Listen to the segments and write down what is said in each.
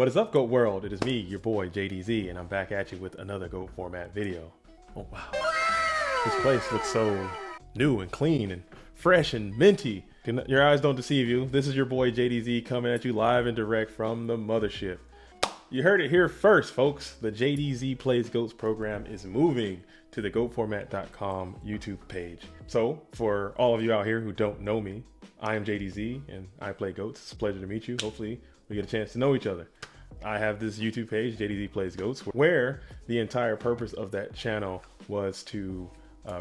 What is up, Goat World? It is me, your boy JDZ, and I'm back at you with another Goat format video. Oh wow. This place looks so new and clean and fresh and minty. Your eyes don't deceive you. This is your boy JDZ coming at you live and direct from the mothership. You heard it here first, folks. The JDZ Plays Goats program is moving to the goatformat.com YouTube page. So for all of you out here who don't know me, I am JDZ and I play goats. It's a pleasure to meet you. Hopefully we get a chance to know each other. I have this YouTube page, JDZ Plays Goats, where the entire purpose of that channel was to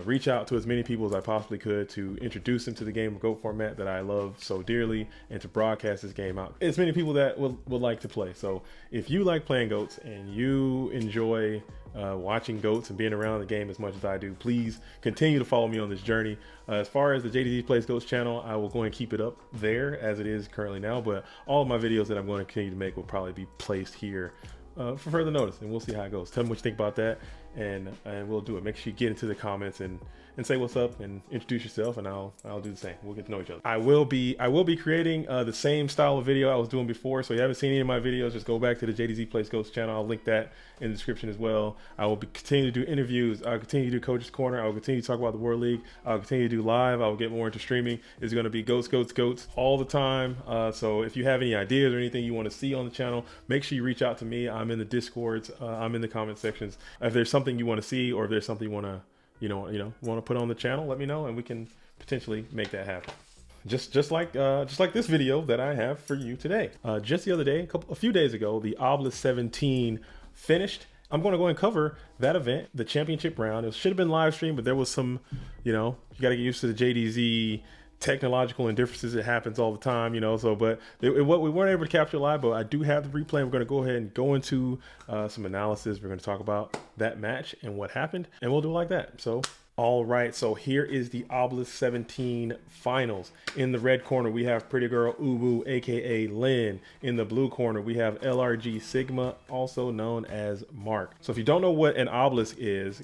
reach out to as many people as I possibly could to introduce them to the game of Goat format that I love so dearly, and to broadcast this game out as many people that would like to play. So if you like playing goats and you enjoy watching goats and being around the game as much as I do, please continue to follow me on this journey. As far as the JDZ Plays Goats channel, I will go and keep it up there as it is currently now, but all of my videos that I'm going to continue to make will probably be placed here for further notice, and we'll see how it goes. Tell me what you think about that, and we'll do it. Make sure you get into the comments and say what's up and introduce yourself, and I'll do the same. We'll get to know each other. I will be creating the same style of video I was doing before. So if you haven't seen any of my videos, just go back to the JDZ Plays Goats channel. I'll link that in the description as well. I will continue to do interviews. I'll continue to do Coach's Corner. I'll continue to talk about the World League. I'll continue to do live. I'll get more into streaming. It's going to be goats all the time. So if you have any ideas or anything you want to see on the channel, make sure you reach out to me. I'm in the Discords. I'm in the comment sections. If there's something you want to see, or if there's something you want to want to put on the channel, let me know and we can potentially make that happen. Just like this video that I have for you today. Just the other day, a few days ago, the Obelisk 17 finished. I'm going to go and cover that event, the championship round. It should have been live streamed, but there was some, you got to get used to the JDZ technological indifferences. It happens all the time, so, but we weren't able to capture live, but I do have the replay. We're going to go ahead and go into some analysis. We're going to talk about that match and what happened, and we'll do it like that. So all right, so here is the Obelisk 17 finals. In the red corner, we have Pretty Girl UWU, aka Lihn. In the blue corner, we have LRG Sigma, also known as Mark. So if you don't know what an Obelisk is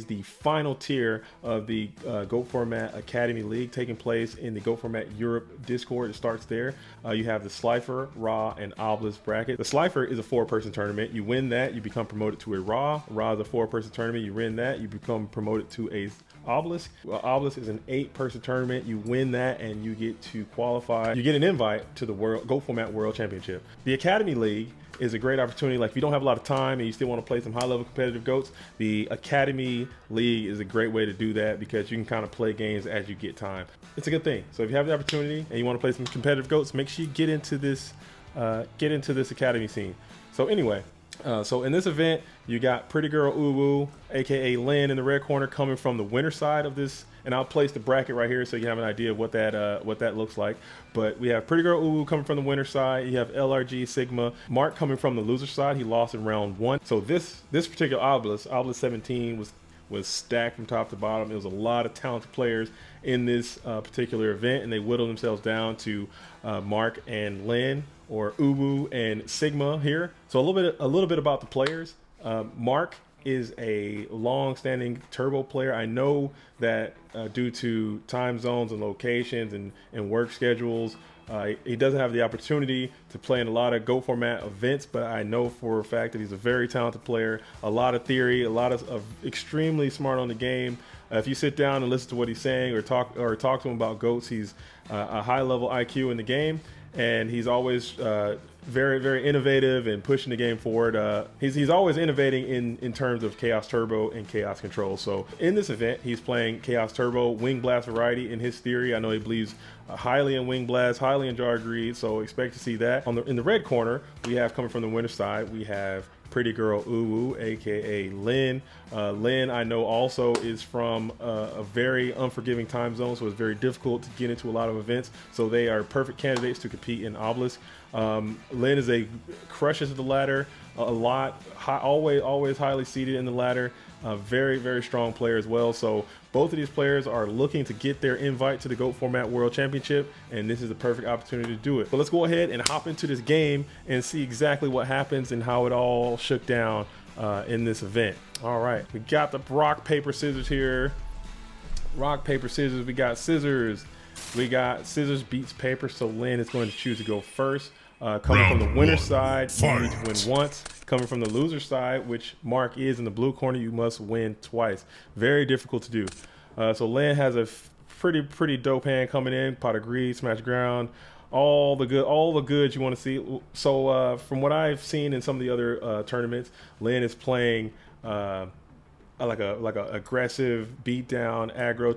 the final tier of the Goat Format Academy League, taking place in the Goat Format Europe Discord. It starts there. You have the Slifer, Raw, and Obelisk bracket. The Slifer is a 4-person tournament. You win that, you become promoted to a Raw. Raw is a 4-person tournament. You win that, you become promoted to a Obelisk. Well, Obelisk is an 8-person tournament. You win that and you get to qualify. You get an invite to the Goat Format World Championship. The Academy League is a great opportunity. Like if you don't have a lot of time and you still want to play some high-level competitive goats, the Academy League is a great way to do that because you can kind of play games as you get time. It's a good thing. So if you have the opportunity and you want to play some competitive goats, make sure you get into this Academy scene. So anyway, so in this event, you got Pretty Girl UWU, aka Lihn, in the red corner, coming from the winner side of this, and I'll place the bracket right here so you have an idea of what that looks like. But we have Pretty Girl UWU coming from the winner side. You have LRG Sigma, Mark coming from the loser side. He lost in round 1. So this particular Obelisk 17 was stacked from top to bottom. It was a lot of talented players in this particular event, and they whittled themselves down to Mark and Lihn, or UWU and Sigma here. So a little bit about the players. Mark is a long-standing turbo player. I know that due to time zones and locations and work schedules, he doesn't have the opportunity to play in a lot of Goat format events, but I know for a fact that he's a very talented player, a lot of theory, a lot of extremely smart on the game. If you sit down and listen to what he's saying or talk to him about goats, he's a high-level IQ in the game, and he's always very, very innovative and pushing the game forward. He's always innovating in terms of Chaos Turbo and Chaos Control. So in this event, he's playing Chaos Turbo, Wing Blast variety in his theory. I know he believes highly in Wing Blast, highly in Jar Greed, so expect to see that. In the red corner, we have, coming from the winner side, we have Pretty Girl UWU, aka Lihn. Lihn, I know, also is from a very unforgiving time zone, so it's very difficult to get into a lot of events. So they are perfect candidates to compete in Obelisk. Lihn is crushes the ladder a lot, always highly seated in the ladder. Very, very strong player as well. So both of these players are looking to get their invite to the Goat Format World Championship, and this is the perfect opportunity to do it. So let's go ahead and hop into this game and see exactly what happens and how it all shook down in this event. All right, we got the rock, paper, scissors here. Rock, paper, scissors. We got scissors. We got scissors beats paper, so Lihn is going to choose to go first. Coming from the winner's side, you need to win once. Coming from the loser side, which Mark is in the blue corner, you must win twice. Very difficult to do. So Lihn has a pretty dope hand coming in. Pot of greed, smash ground, all the goods you want to see. So from what I've seen in some of the other tournaments, Lihn is playing like a aggressive beatdown aggro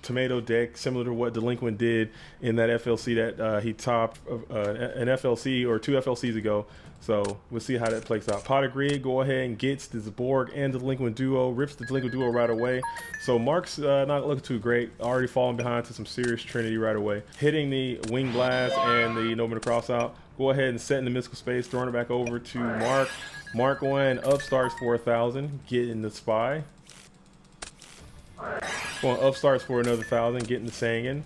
tomato deck, similar to what Delinquent did in that FLC that he topped an FLC or 2 FLCs ago. So we'll see how that plays out. Pot of Greed, go ahead and gets the Zaborg and the Delinquent Duo, rips the Delinquent Duo right away. So Mark's not looking too great, already falling behind to some serious Trinity right away. Hitting the Wing Blast and the Nobleman Cross out. Go ahead and set in the mystical space, throwing it back over to Mark. Mark going up starts for 1,000, getting the Spy. Going up starts for another 1,000, getting the Sangan.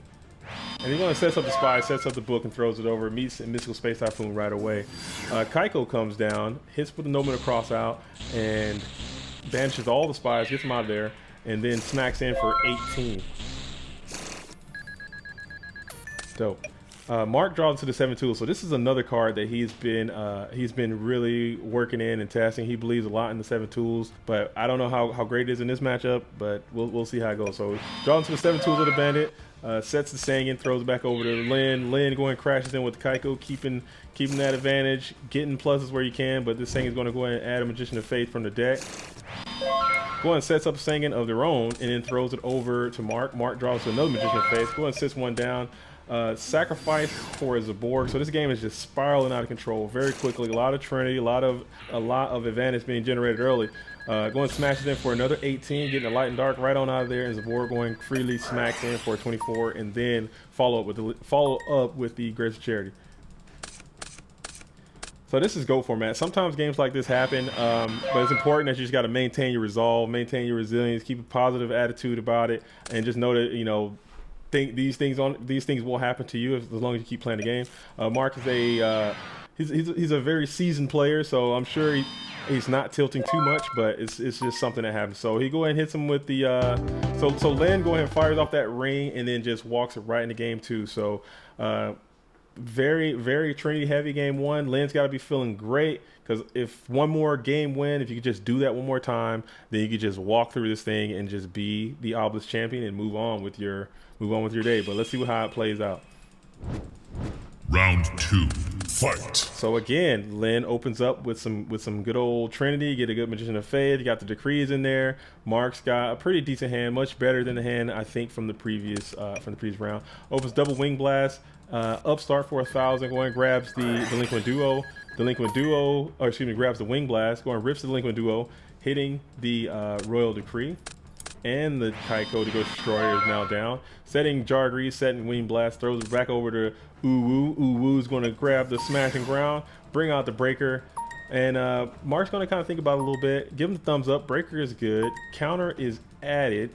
And he's going to set up the Spy, sets up the book, and throws it over. Meets in Mystical Space Typhoon right away. Kaiko comes down, hits with the Nobleman Cross out, and banishes all the Spies, gets them out of there, and then smacks in for 18. Dope. Mark draws to the 7 tools, so this is another card that he's been really working in and testing. He believes a lot in the 7 tools, but I don't know how great it is in this matchup, but we'll see how it goes. So draws to the 7 tools of the Bandit, sets the Sangan, throws it back over to Lihn. Lihn going crashes in with Kaiko, keeping that advantage, getting pluses where you can, but this Sangan's going to go ahead and add a Magician of Faith from the deck. Go and sets up a Sangan of their own, and then throws it over to Mark. Mark draws to another Magician of Faith. Go and sits one down. Sacrifice for Zaborg. So this game is just spiraling out of control very quickly. A lot of Trinity, a lot of advantage being generated early. Going smashes in for another 18, getting the Light and Dark right on out of there, and Zaborg going freely smacks in for 24, and then follow up with the Grace of Charity. So this is GOAT format. Sometimes games like this happen, but it's important that you just got to maintain your resolve, maintain your resilience, keep a positive attitude about it, and just know that, you know, these things will happen to you as long as you keep playing the game. Mark is he's a very seasoned player, so I'm sure he's not tilting too much, but it's just something that happens. So he go ahead and hits him with the so Lihn go ahead and fires off that ring and then just walks it right into game 2. So very Trinity heavy game 1. Lynn's got to be feeling great, because if one more game win, if you could just do that one more time, then you could just walk through this thing and just be the Obelisk champion and move on with your day. But let's see how it plays out. Round 2, fight. So again, Lihn opens up with some good old Trinity, get a good Magician of Faith. You got the Decrees in there. Mark's got a pretty decent hand, much better than the hand I think from the previous round. Opens double Wing Blast, upstart for 1,000. Going grabs the Delinquent Duo. Grabs the Wing Blast. Going rips the Delinquent Duo, hitting the Royal Decree. And the Kaiko to go Destroyer is now down. Setting Jargrease, setting Wing Blast, throws it back over to UWU. UWU's going to grab the Smashing Ground, bring out the Breaker. And Mark's going to kind of think about it a little bit. Give him the thumbs up. Breaker is good. Counter is added.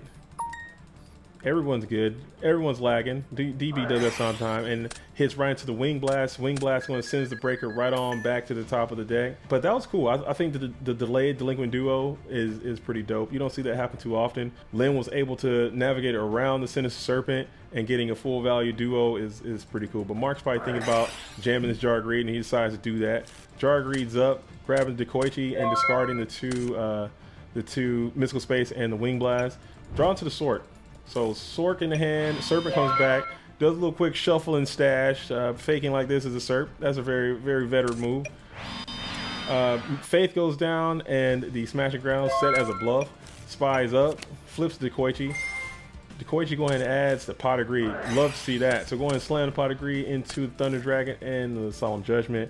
Everyone's good. Everyone's lagging. DB does that sometime and hits right into the Wing Blast. Wing Blast going to send the Breaker right on back to the top of the deck. But that was cool. I think the delayed Delinquent Duo is pretty dope. You don't see that happen too often. Lihn was able to navigate around the Sinister Serpent, and getting a full value duo is pretty cool. But Mark's probably thinking about jamming his Jargreed, and he decides to do that. Jargreed's up, grabbing Dekoichi and discarding the two Mystical Space and the Wing Blast. Drawn to the Sword. So Sork in the hand, Serpent comes back, does a little quick shuffle and stash, faking like this is a Serp. That's a very veteran move. Faith goes down, and the Smashing Ground set as a bluff. Spy is up, flips Dekoichi. Dekoichi going and adds the Pot of Greed. Love to see that. So going and slam the Pot of Greed into the Thunder Dragon and the Solemn Judgment.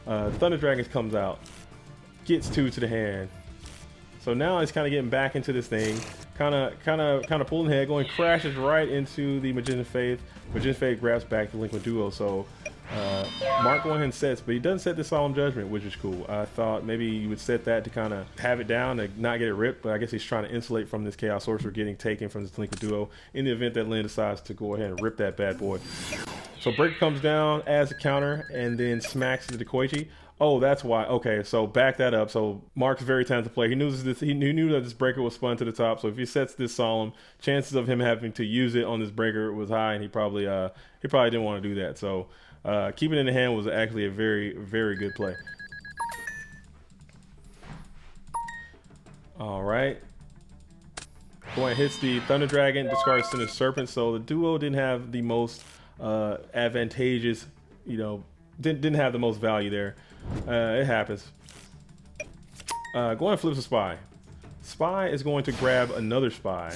Thunder Dragon comes out, gets 2 to the hand. So now it's kind of getting back into this thing, kind of pulling ahead, going crashes right into the Magician of Faith. Magician of Faith grabs back the Delinquent Duo. So Mark going ahead and sets, but he doesn't set the Solemn Judgment, which is cool. I thought maybe you would set that to kind of have it down, to not get it ripped, but I guess he's trying to insulate from this Chaos Sorcerer getting taken from this Delinquent Duo in the event that Lihn decides to go ahead and rip that bad boy. So Breaker comes down, adds a counter, and then smacks the Dekoichi. Oh, that's why. Okay, so back that up. So Mark's a very talented player. He knew that this Breaker was spun to the top. So if he sets this Solemn, chances of him having to use it on this Breaker was high, and he probably didn't want to do that. So Keeping it in the hand was actually a very, very good play. All right. Going hits the Thunder Dragon, discards Cinder Serpent. So the duo didn't have the most advantageous, you know, didn't have the most value there. It happens. Going flips a Spy. Spy is going to grab another Spy.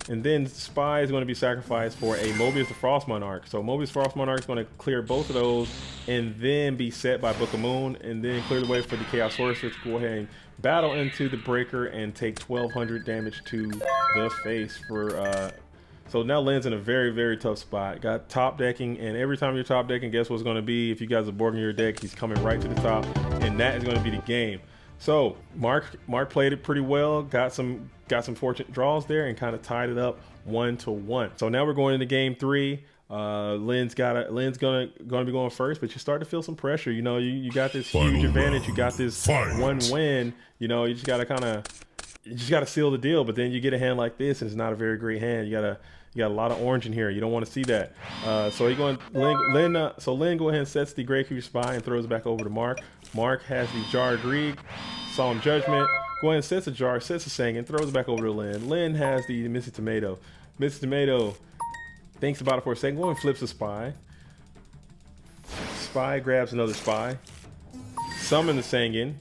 And then Spy is going to be sacrificed for a Mobius the Frost Monarch. So Mobius Frost Monarch is going to clear both of those and then be set by Book of Moon and then clear the way for the Chaos Sorcerer to go ahead and battle into the Breaker and take 1200 damage to the face for so now Lynn's in a very, very tough spot. Got top decking, and every time you're top decking, guess what's going to be? If you guys are boarding your deck, he's coming right to the top, and that is going to be the game. So Mark played it pretty well, got some fortunate draws there, and kind of tied it up 1-1. So now we're going into game 3. Lynn's gonna be going first, but you start to feel some pressure. You know, you got this huge advantage. You got this one win. You know, you just gotta seal the deal. But then you get a hand like this, and it's not a very great hand. You got a lot of orange in here. You don't want to see that. So Lynn go ahead and sets the Grave Cube Spy and throws it back over to Mark. Mark has the Jar Greed, Solemn Judgment. Go ahead and sets a jar, sets a Sang, and throws it back over to Lynn. Lynn has the Missy Tomato. Missy Tomato thinks about it for a second. Go ahead and flips a Spy. Spy grabs another Spy. Summon the Sangin.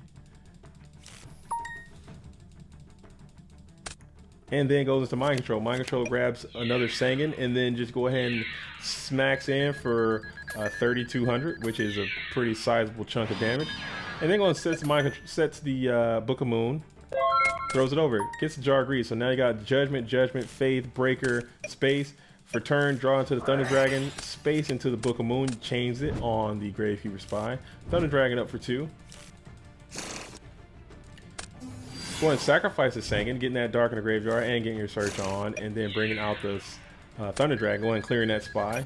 And then goes into Mind Control. Mind Control grabs another Sangin and then just go ahead and smacks in for 3,200, which is a pretty sizable chunk of damage. And then goes and sets the Book of Moon, throws it over, gets the Jar of Greed. So now you got Judgment, Faith, Breaker, Space. For turn, draw into the Thunder Dragon, Space into the Book of Moon, chains it on the Grave Cube Spy. Thunder Dragon up for 2. Go ahead and sacrifice the Sangin, getting that Dark in the Graveyard and getting your search on, and then bringing out the Thunder Dragon, go ahead and clearing that Spy.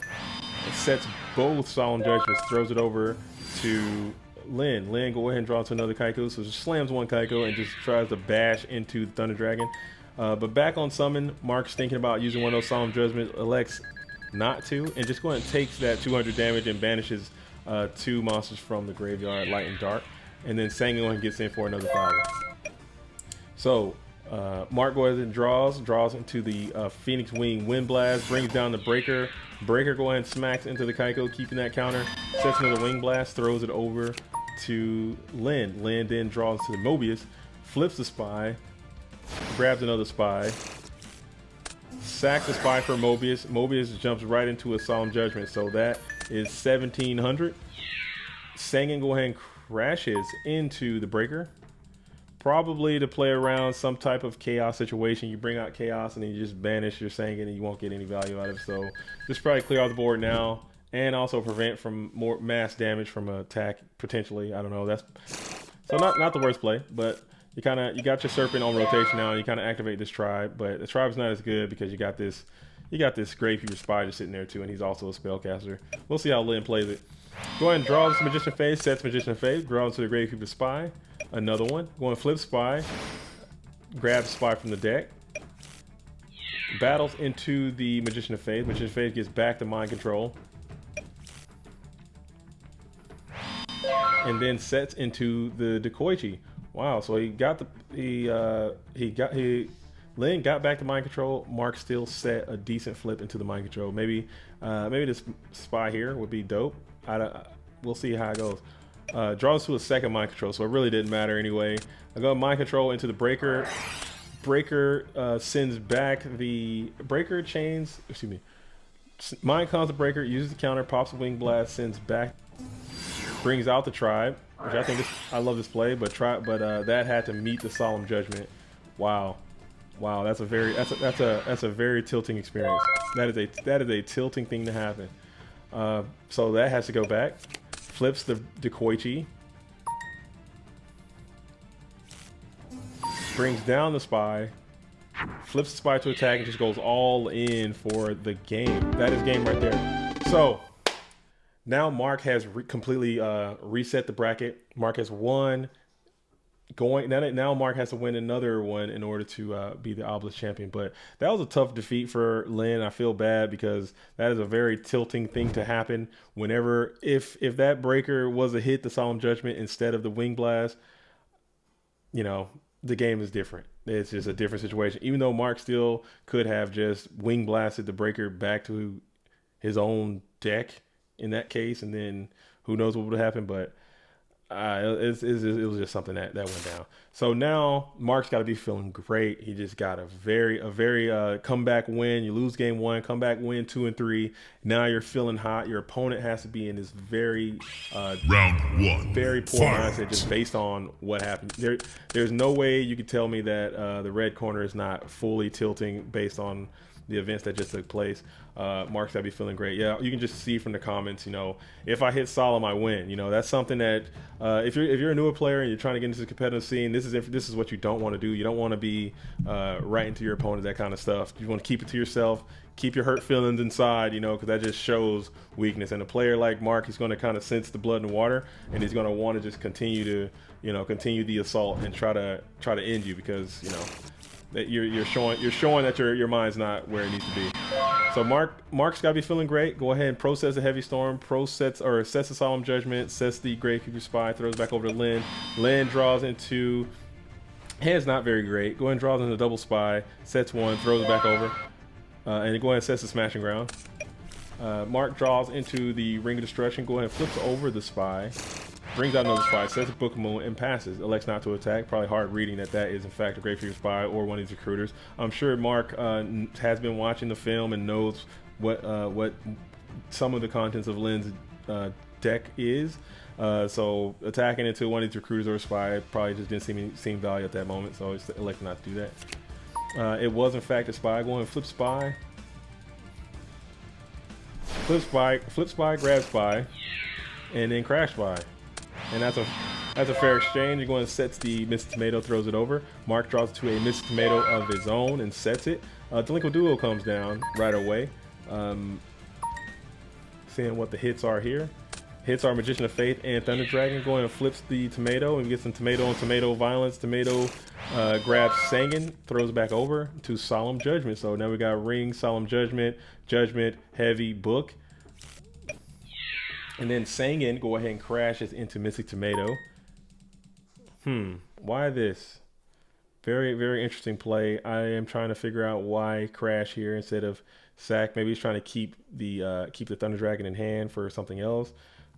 It sets both Solemn Judgments, throws it over to Lynn. Lynn, go ahead and draw to another Kaiku, so just slams one Kaiku and just tries to bash into the Thunder Dragon. But back on summon, Mark's thinking about using one of those Solemn Judgments, elects not to, and just go ahead and takes that 200 damage and banishes 2 monsters from the graveyard, Light and Dark, and then Sangin gets in for another 1,000. So Mark goes and draws into the Phoenix Wing Wind Blast, brings down the Breaker. Breaker go ahead and smacks into the Kaiko, keeping that counter, sets another Wing Blast, throws it over to Lynn. Lynn then draws to the Mobius, flips the Spy, grabs another Spy, sacks the Spy for Mobius. Mobius jumps right into a Solemn Judgment, so that is 1,700. Sangin go ahead and crashes into the Breaker. Probably to play around some type of chaos situation. You bring out chaos and then you just banish your Sangin and you won't get any value out of it. So just probably clear out the board now and also prevent from more mass damage from an attack potentially. I don't know. That's so not the worst play, but you got your Serpent on rotation now and you kind of activate this tribe, but the tribe's not as good because you got this Grave Cube Spy just sitting there too, and he's also a spellcaster. We'll see how Lynn plays it. Go ahead and draw this Magician Phase, sets Magician Phase, draws to the Grave Cube Spy. Another one. Go and flip Spy. Grab Spy from the deck. Battles into the Magician of Faith. Magician of Faith gets back to Mind Control. And then sets into the Dekoichi. Wow, so Lynn got back to Mind Control. Mark still set a decent flip into the Mind Control. Maybe this Spy here would be dope. We'll see how it goes. Draws to a second Mind Control, so it really didn't matter anyway. I go Mind Control into the Breaker. Breaker sends back the Breaker chains. Excuse me. Mind comes the Breaker, uses the counter, pops a Wing Blast, sends back, brings out the Tribe, which I think I love this play, but that had to meet the Solemn Judgment. Wow, that's a very tilting experience. That is a tilting thing to happen. So that has to go back. Flips the Dekoichi. Brings down the Spy. Flips the Spy to attack and just goes all in for the game. That is game right there. So now Mark has completely reset the bracket. Mark has won going now Mark has to win another one in order to be the Obelisk champion. But that was a tough defeat for Lihn. I feel bad because that is a very tilting thing to happen whenever if that breaker was a hit, the Solemn Judgment instead of the Wing Blast, you know, the game is different. It's just a different situation. Even though Mark still could have just Wing Blasted the breaker back to his own deck in that case, and then who knows what would have happened, but it was just something that went down. So now Mark's got to be feeling great. He just got a very comeback win. You lose game 1, comeback win 2 and 3. Now you're feeling hot. Your opponent has to be in this very round 1, very poor mindset just based on what happened. There's no way you could tell me that the red corner is not fully tilting based on the events that just took place. Mark's gotta be feeling great. Yeah, you can just see from the comments, you know, if I hit Solemn, I win. You know, that's something that if you're a newer player and you're trying to get into the competitive scene, this is what you don't want to do. You don't want to be right into your opponent, that kind of stuff. You want to keep it to yourself, keep your hurt feelings inside, you know, because that just shows weakness. And a player like Mark, he's going to kind of sense the blood and water, and he's going to want to just continue the assault and try to end you, because you know that you're showing that your mind's not where it needs to be. So Mark's got to be feeling great. Go ahead and process the Heavy Storm, sets the Solemn Judgment, sets the Gravekeeper Spy, throws back over to Lihn. Lihn draws into, hand's not very great. Go ahead and draws into Double Spy, sets 1, throws it back over, and go ahead and sets the Smashing Ground. Mark draws into the Ring of Destruction. Go ahead and flips over the Spy, brings out another Spy, sets a Book of Moon, and passes. Elects not to attack. Probably hard reading that is in fact a Gravekeeper Spy or one of these recruiters. I'm sure Mark has been watching the film and knows what some of the contents of Lynn's deck is. So attacking into one of these recruiters or a Spy probably just didn't seem value at that moment. So he's elected not to do that. It was in fact a Spy. Go ahead and flip Spy. Flip Spy, grab Spy, and then crash Spy. And that's a fair exchange. You're going to set the Mr. Tomato, throws it over. Mark draws to a Mr. Tomato of his own and sets it. Delinquent Duo comes down right away. Seeing what the hits are here. Hits are Magician of Faith and Thunder Dragon. Going and flips the Tomato and gets some Tomato on Tomato violence. Tomato grabs Sangan, throws it back over to Solemn Judgment. So now we got Ring, Solemn Judgment, Judgment, Heavy, Book. And then Sangan go ahead and crashes into Mystic Tomato. Why this? Very, very interesting play. I am trying to figure out why crash here instead of sack. Maybe he's trying to keep the Thunder Dragon in hand for something else.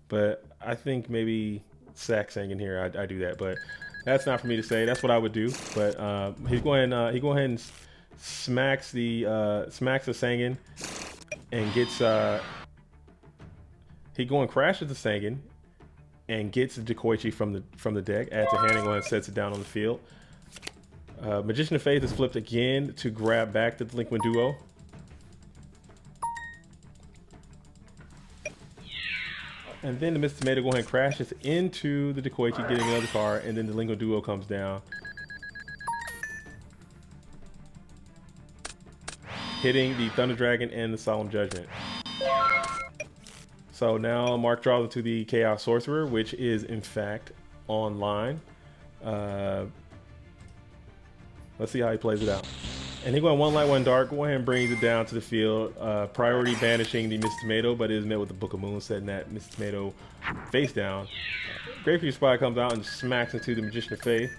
But I think maybe sack Sangan here. I do that, but that's not for me to say. That's what I would do. But he go ahead and smacks the Sangan and gets. He go and crashes the Sangan and gets the Dekoichi from the deck, adds a hand and go and sets it down on the field. Magician of Faith is flipped again to grab back the Delinquent Duo. And then the Mr. Tomato go ahead and crashes into the Dekoichi, getting another card, and then the Delinquent Duo comes down, hitting the Thunder Dragon and the Solemn Judgment. So now Mark draws into the Chaos Sorcerer, which is in fact online. Let's see how he plays it out. And he going 1 light, 1 dark. Go ahead and brings it down to the field. Priority banishing the Mr. Tomato, but it is met with the Book of Moon, setting that Mr. Tomato face down. Gravekeeper Spy comes out and smacks into the Magician of Faith.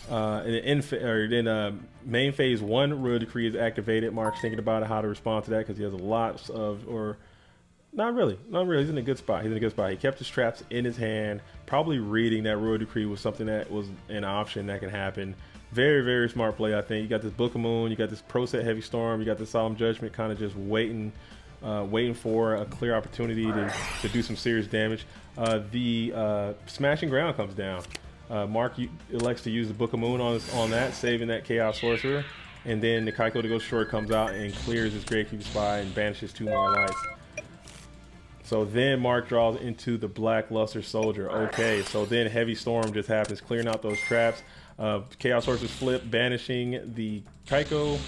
Then main phase 1 Royal Decree is activated. Mark's thinking about how to respond to that because he has a lot of, or not really. He's in a good spot. He kept his traps in his hand, probably reading that Royal Decree was something that was an option that can happen. Very, very smart play, I think. You got this Book of Moon, you got this Pro Set Heavy Storm, you got this Solemn Judgment, kind of just waiting for a clear opportunity to do some serious damage. The Smashing Ground comes down. Mark elects to use the Book of Moon on that, saving that Chaos Sorcerer. And then the Kaiko to go short comes out and clears his Gravekeeper Spy and banishes 2 more lives. So then Mark draws into the Blackluster Soldier. Okay, so then Heavy Storm just happens, clearing out those traps. Chaos Sorcerer's flip, banishing the Kaiko.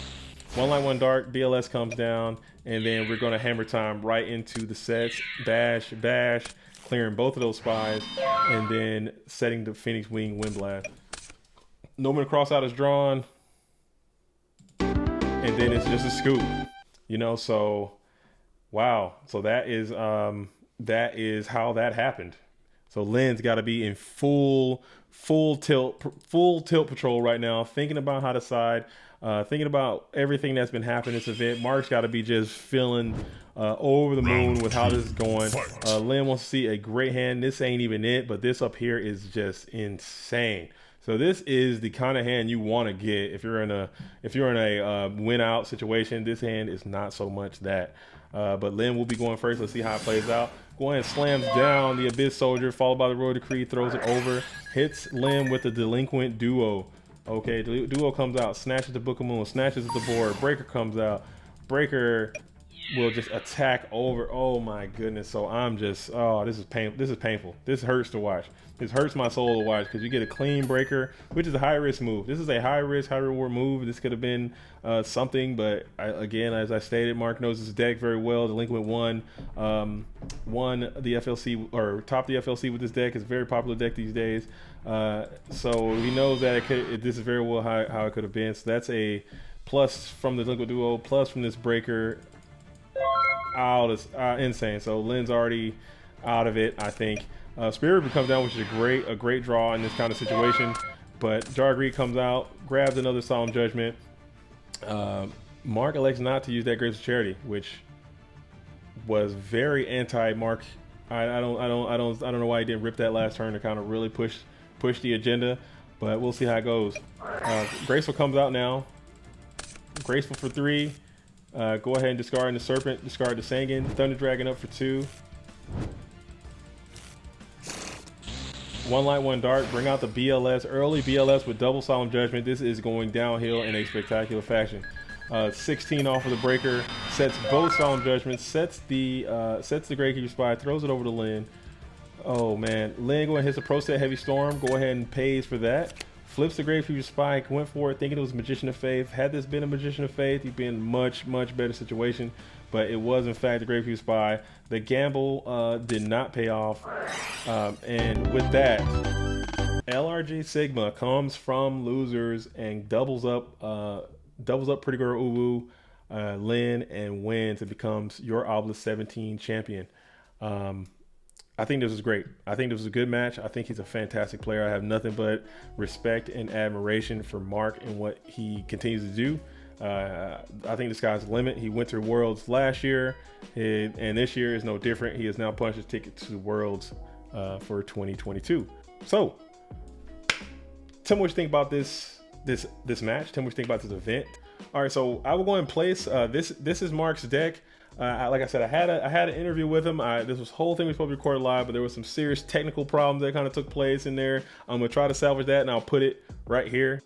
One light, one dark. BLS comes down, and then we're going to hammer time right into the sets. Bash, bash, clearing both of those spies, and then setting the Phoenix Wing Wind Blast. Nomen Crossout is drawn, and then it's just a scoop. You know, so wow. So that is how that happened. So Lynn's got to be in full tilt patrol right now, thinking about how to side, thinking about everything that's been happening this event. Mark's got to be just feeling over the moon with how this is going. Lynn wants to see a great hand. This ain't even it, but this up here is just insane. So this is the kind of hand you want to get if you're in a win out situation. This hand is not so much that. But Lynn will be going first. Let's see how it plays out. Go ahead and slams down the Abyss Soldier, followed by the Royal Decree, throws it over, hits Lynn with the Delinquent Duo. Okay, Duo comes out, snatches the Book of Moon, snatches at the board. Breaker comes out. Breaker will just attack over. Oh my goodness. So I'm just, oh, this is painful. This is painful. This hurts to watch. This hurts my soul to watch because you get a clean breaker, which is a high risk move. This is a high risk, high reward move. This could have been something, but again, as I stated, Mark knows his deck very well. Delinquent won the FLC or topped the FLC with this deck. It's a very popular deck these days. So he knows that this is very well how it could have been. So that's a plus from the Delinquent Duo, plus from this breaker. Out is insane. So Lynn's already out of it, I think. Spirit Reaper comes down, which is a great draw in this kind of situation. But Jargreed comes out, grabs another Solemn Judgment. Mark elects not to use that Grapes of Charity, which was very anti-Mark. I don't know why he didn't rip that last turn to kind of really push the agenda, but we'll see how it goes. Graceful comes out now. Graceful for 3. Go ahead and discard the Serpent, discard the Sanguine, Thunder Dragon up for 2. One light, one dark. Bring out the BLS. Early BLS with double Solemn Judgment. This is going downhill in a spectacular fashion. 16 off of the breaker. Sets both Solemn Judgments. Sets the Gravekeeper Spy. Throws it over to Lynn. Oh man, Lynn go ahead and hits a Pro Set Heavy Storm. Go ahead and pays for that. Flips the Gravekeeper Spy. Went for it, thinking it was Magician of Faith. Had this been a Magician of Faith, he'd be in much better situation. But it was in fact the Gravekeeper Spy. The gamble did not pay off, and with that, LRG Sigma comes from losers and doubles up Pretty Girl Uwu, Lynn, and wins. It becomes your Obelisk 17 champion. I think this was great. I think this was a good match. I think he's a fantastic player. I have nothing but respect and admiration for Mark and what he continues to do. I think the sky's the limit. He went through Worlds last year, and this year is no different. He has now punched his ticket to Worlds for 2022. So, tell me what you think about this match. Tell me what you think about this event. All right, so I will go and place this is Mark's deck. Like I said, I had an interview with him. This whole thing was supposed to be recorded live, but there was some serious technical problems that kind of took place in there. I'm gonna try to salvage that, and I'll put it right here.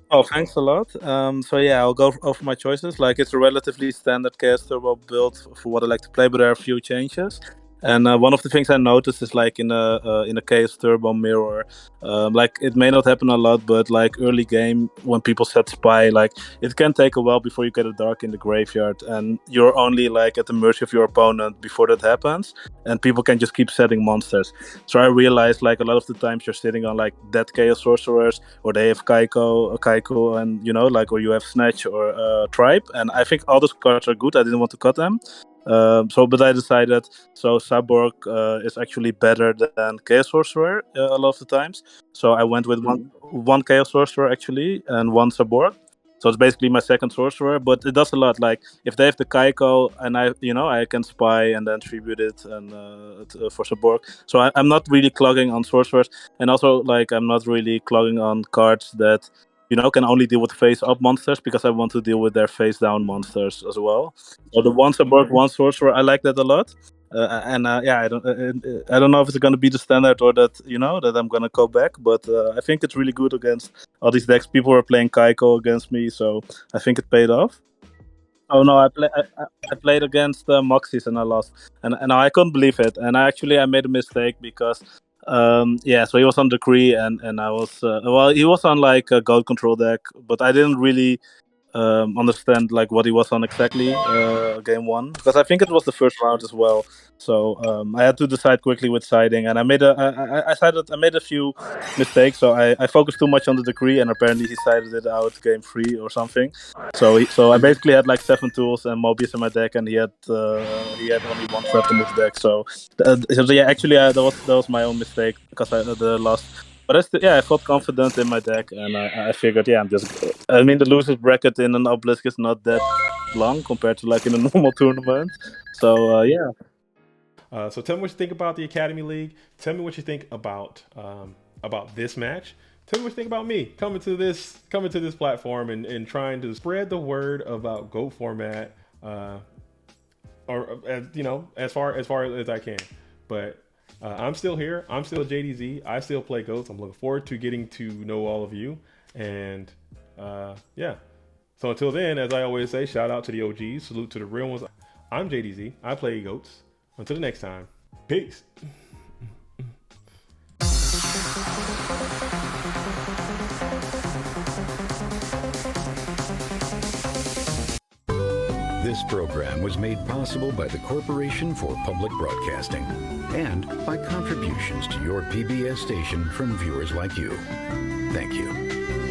Oh, thanks a lot. So yeah, I'll go over my choices. Like, it's a relatively standard Chaos Turbo build for what I like to play, but there are a few changes. And one of the things I noticed is like in a Chaos Turbo mirror, like it may not happen a lot, but like early game when people set Spy, like it can take a while before you get a Dark in the graveyard, and you're only like at the mercy of your opponent before that happens, and people can just keep setting monsters. So I realized like a lot of the times you're sitting on like dead Chaos Sorcerers, or they have Kaiko, and you know, like, or you have Snatch or Tribe, and I think all those cards are good. I didn't want to cut them. But I decided, so Saborg is actually better than Chaos Sorcerer a lot of the times. So I went with one Chaos Sorcerer actually, and one Saborg. So it's basically my second Sorcerer, but it does a lot. Like if they have the Kaiko, and I can Spy and then tribute it and for Saborg. So I'm not really clogging on Sorcerers, and also like I'm not really clogging on cards that can only deal with face-up monsters, because I want to deal with their face-down monsters as well. So the one Saborg, one Sorcerer, I like that a lot. Yeah, I don't know if it's going to be the standard or that that I'm going to go back, but I think it's really good against all these decks. People were playing Kaiko against me, so I think it paid off. Oh no, I played against Moxies and I lost, and I couldn't believe it. And I made a mistake because. So he was on Decree and I was he was on like a goat control deck, but I didn't really understand like what he was on exactly game one, because I think it was the first round as well. So I had to decide quickly with siding, and I made I made a few mistakes. So I focused too much on the decree, and apparently he sided it out game 3 or something. So I basically had like 7 tools and Mobius in my deck, and he had only 1 trap in his deck. So yeah, actually that was my own mistake, because the last. But I felt confident in my deck, and I figured, I mean, the losers bracket in an Obelisk is not that long compared to like in a normal tournament. So yeah. So tell me what you think about the Academy League. Tell me what you think about this match. Tell me what you think about me coming to this platform and trying to spread the word about GOAT format, or as far as I can. But I'm still here. I'm still JDZ. I still play GOATs. I'm looking forward to getting to know all of you. And yeah. So until then, as I always say, shout out to the OGs. Salute to the real ones. I'm JDZ. I play GOATs. Until the next time, peace. This program was made possible by the Corporation for Public Broadcasting and by contributions to your PBS station from viewers like you. Thank you.